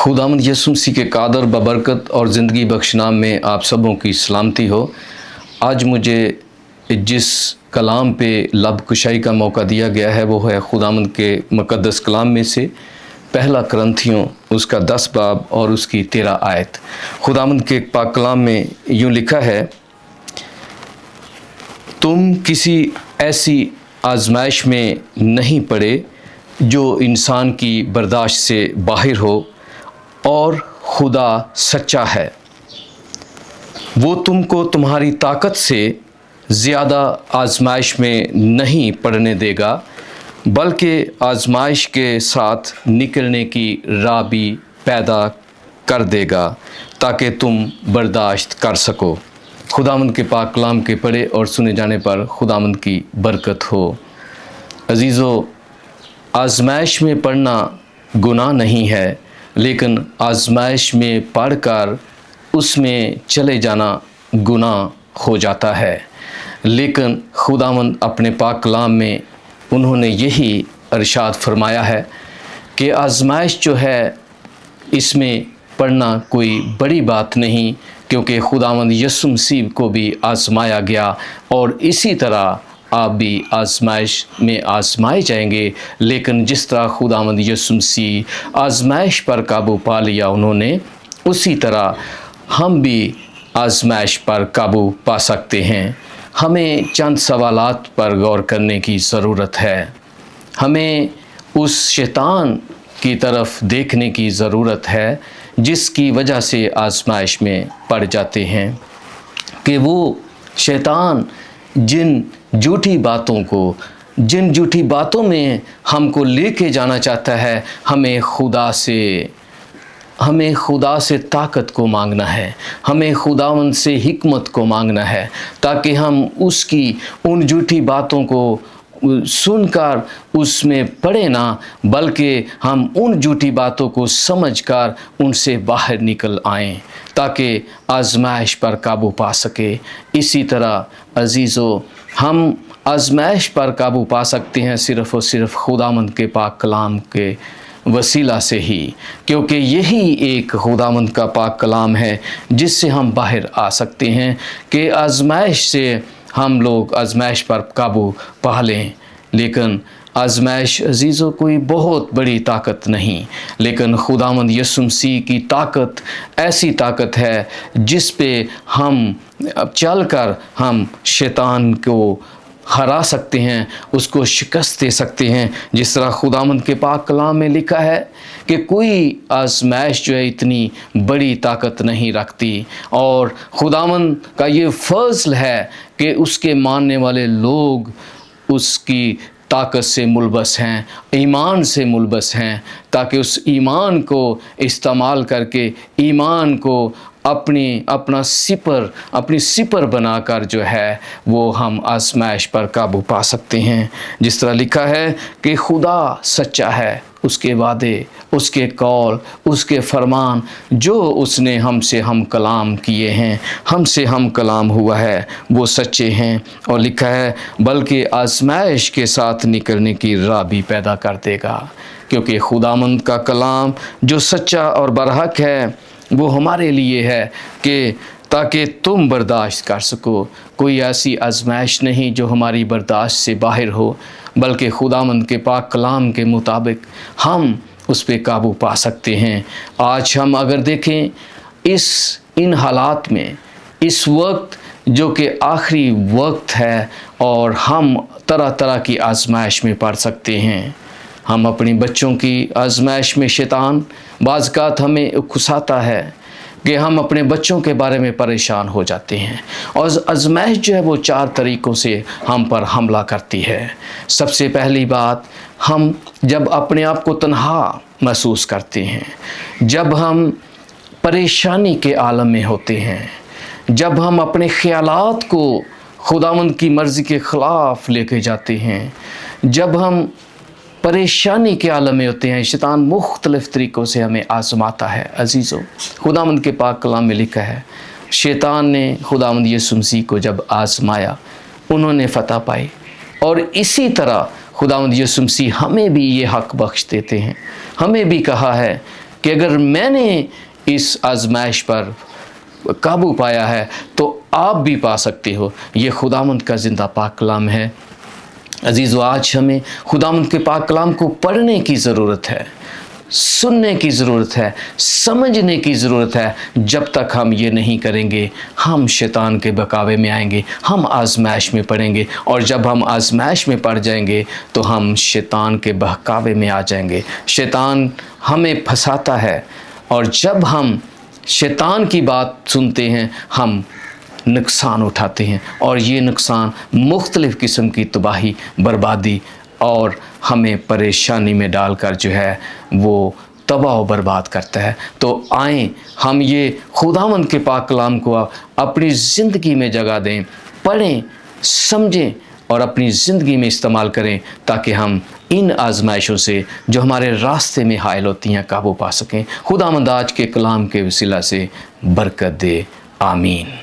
खुदावंद यीशु मसीह के कादर बबरकत और ज़िंदगी बख्श नाम में आप सबों की सलामती हो। आज मुझे जिस कलाम पे लब कुशाई का मौका दिया गया है वो है खुदावंद के मुक़द्दस कलाम में से पहला करंथियों उसका 10 बाब और उसकी 13 आयत। खुदावंद के पाक कलाम में यूँ लिखा है, तुम किसी ऐसी आजमाइश में नहीं पड़े जो इंसान की बर्दाश्त से बाहर हो, और खुदा सच्चा है। वो तुमको तुम्हारी ताकत से ज़्यादा आजमाइश में नहीं पड़ने देगा, बल्कि आजमाइश के साथ निकलने की राह भी पैदा कर देगा ताकि तुम बर्दाश्त कर सको। खुदावंद के पाक कलाम के पढ़े और सुने जाने पर खुदावंद की बरकत हो। अजीज़ों, आजमाइश में पड़ना गुनाह नहीं है, लेकिन आजमाइश में पढ़कर उसमें चले जाना गुनाह हो जाता है। लेकिन खुदावंद अपने पाक कलाम में उन्होंने यही इरशाद फरमाया है कि आजमाइश जो है इसमें पढ़ना कोई बड़ी बात नहीं, क्योंकि खुदावंद यीशु मसीह को भी आजमाया गया और इसी तरह आप भी आजमाइश में आजमाए जाएंगे। लेकिन जिस तरह खुदावंद यीशु मसीह आजमाइश पर काबू पा लिया उन्होंने, उसी तरह हम भी आजमाइश पर काबू पा सकते हैं। हमें चंद सवालात पर गौर करने की ज़रूरत है। हमें उस शैतान की तरफ देखने की ज़रूरत है जिसकी वजह से आजमाइश में पड़ जाते हैं, कि वो शैतान जिन झूठी बातों में हमको लेके जाना चाहता है, हमें खुदा से ताकत को मांगना है, हमें खुदावंद से हिकमत को मांगना है, ताकि हम उसकी उन झूठी बातों को सुनकर उसमें पड़े ना, बल्कि हम उन झूठी बातों को समझकर उनसे बाहर निकल आएं ताकि आजमाइश पर काबू पा सके। इसी तरह अजीज़ों, हम आजमाइश पर काबू पा सकते हैं सिर्फ़ और सिर्फ खुदावंद के पाक कलाम के वसीला से ही, क्योंकि यही एक खुदावंद का पाक कलाम है जिससे हम बाहर आ सकते हैं कि आजमाइश से हम लोग आजमाइश पर काबू पा लें। लेकिन आजमाइश अजीज़ों कोई बहुत बड़ी ताकत नहीं, लेकिन खुदावंद यीशु मसीह की ताकत ऐसी ताकत है जिस पे हम चलकर हम शैतान को हरा सकते हैं, उसको शिकस्त दे सकते हैं। जिस तरह खुदावंद के पाक कलाम में लिखा है कि कोई आजमाइश जो है इतनी बड़ी ताकत नहीं रखती, और खुदावंद का ये फज़ल है कि उसके मानने वाले लोग उसकी ताकत से मुलबस हैं, ईमान से मुलबस हैं, ताकि उस ईमान को इस्तेमाल करके ईमान को अपनी सिपर बनाकर जो है वो हम आजमाइश पर काबू पा सकते हैं। जिस तरह लिखा है कि खुदा सच्चा है, उसके वादे, उसके कौल, उसके फरमान जो उसने हमसे हम कलाम किए हैं, हमसे हम कलाम हुआ है, वो सच्चे हैं। और लिखा है बल्कि आजमाइश के साथ निकलने की राह भी पैदा कर देगा, क्योंकि खुदावंद का कलाम जो सच्चा और बरहक है वो हमारे लिए है कि ताकि तुम बर्दाश्त कर सको। कोई ऐसी आजमाइश नहीं जो हमारी बर्दाश्त से बाहर हो, बल्कि खुदावंद के पाक कलाम के मुताबिक हम उस पे काबू पा सकते हैं। आज हम अगर देखें इन हालात में, इस वक्त जो कि आखिरी वक्त है, और हम तरह तरह की आजमाइश में पड़ सकते हैं। हम अपनी बच्चों की आजमाइश में शैतान बाज़ हमें उकसाता है कि हम अपने बच्चों के बारे में परेशान हो जाते हैं, और आजमाइश जो है वो 4 तरीक़ों से हम पर हमला करती है। सबसे पहली बात, हम जब अपने आप को तन्हा महसूस करते हैं, जब हम परेशानी के आलम में होते हैं, जब हम अपने ख़यालात को खुदावंद की मर्ज़ी के ख़िलाफ़ लेके जाते हैं, जब हम परेशानी के आलम में होते हैं, शैतान मुख्तलिफ़ तरीक़ों से हमें आज़माता है। अजीज़ों, खुदावंद के पाक कलाम में लिखा है शैतान ने खुदावंद यीशु मसीह को जब आज़माया उन्होंने फ़तह पाई, और इसी तरह खुदावंद यीशु मसीह हमें भी ये हक़ बख्श देते हैं। हमें भी कहा है کہ اگر میں نے اس آزمائش پر قابو پایا ہے تو آپ بھی پا سکتے ہو۔ یہ خداوند کا زندہ پاک کلام ہے۔ عزیزو، آج ہمیں خداوند کے پاک کلام کو پڑھنے کی ضرورت ہے، سننے کی ضرورت ہے، سمجھنے کی ضرورت ہے۔ جب تک ہم یہ نہیں کریں گے ہم شیطان کے بہکاوے میں آئیں گے، ہم آزمائش میں پڑیں گے، اور جب ہم آزمائش میں پڑ جائیں گے تو ہم شیطان کے بہکاوے میں آ جائیں گے۔ شیطان ہمیں پھنساتا ہے، اور جب ہم شیطان کی بات سنتے ہیں ہم نقصان اٹھاتے ہیں، اور یہ نقصان مختلف قسم کی تباہی، بربادی اور ہمیں پریشانی میں ڈال کر جو ہے وہ تباہ و برباد کرتا ہے۔ تو آئیں ہم یہ خداوند کے پاک کلام کو اپنی زندگی میں جگہ دیں، پڑھیں، سمجھیں اور اپنی زندگی میں استعمال کریں، تاکہ ہم ان آزمائشوں سے جو ہمارے راستے میں حائل ہوتی ہیں قابو پا سکیں۔ خداوند آج کے کلام کے وسیلہ سے برکت دے، آمین۔